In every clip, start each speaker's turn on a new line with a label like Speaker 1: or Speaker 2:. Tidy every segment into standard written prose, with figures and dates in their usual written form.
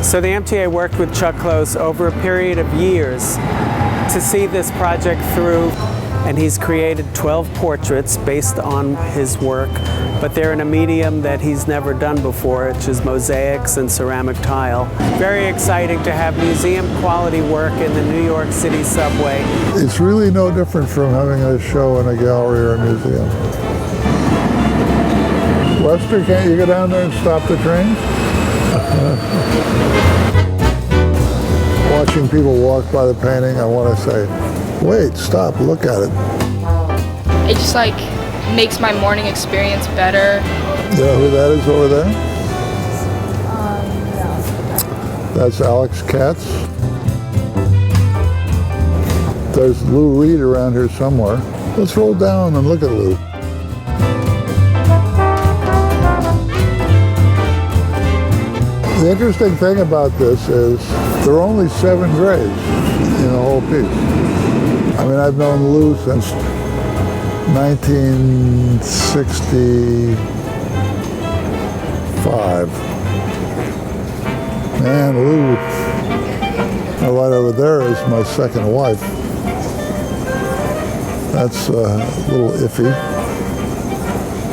Speaker 1: So the MTA worked with Chuck Close over a period of years to see this project through, and he's created 12 portraits based on his work, but they're in a medium that he's never done before, which is mosaics and ceramic tile. Very exciting to have museum quality work in the New York City subway.
Speaker 2: It's really no different from having a show in a gallery or a museum. Webster, can't you go down there and stop the train? Watching people walk by the painting, I want to say, wait, stop, look at it.
Speaker 3: It just like makes my morning experience better.
Speaker 2: You know who that is over there?
Speaker 3: No.
Speaker 2: That's Alex Katz. There's Lou Reed around here somewhere. Let's roll down and look at Lou. The interesting thing about this is there are only 7 grays in the whole piece. I mean, I've known Lou since 1965. And Lou, right over there, is my second wife. That's a little iffy.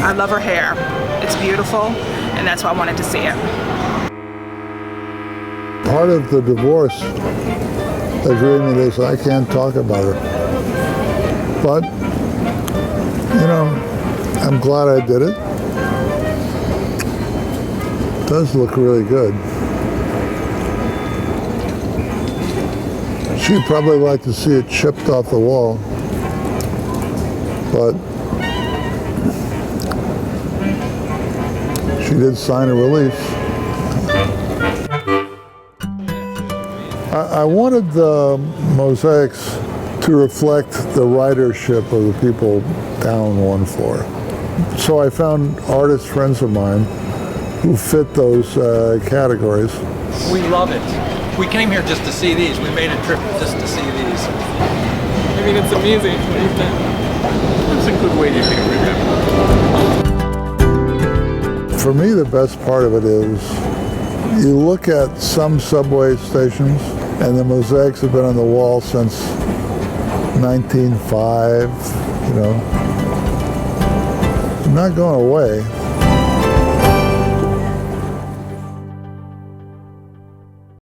Speaker 4: I love her hair. It's beautiful, and that's why I wanted to see it.
Speaker 2: Part of the divorce agreement is I can't talk about her. But, you know, I'm glad I did it. It does look really good. She'd probably like to see it chipped off the wall. But she did sign a release. I wanted the mosaics to reflect the ridership of the people down one floor. So I found artist friends of mine who fit those categories.
Speaker 5: We love it. We came here just to see these. We made a trip just to see these.
Speaker 6: I mean, it's amazing.
Speaker 5: It's a good way to remember.
Speaker 2: For me, the best part of it is you look at some subway stations and the mosaics have been on the wall since 1905, you know. Not going away.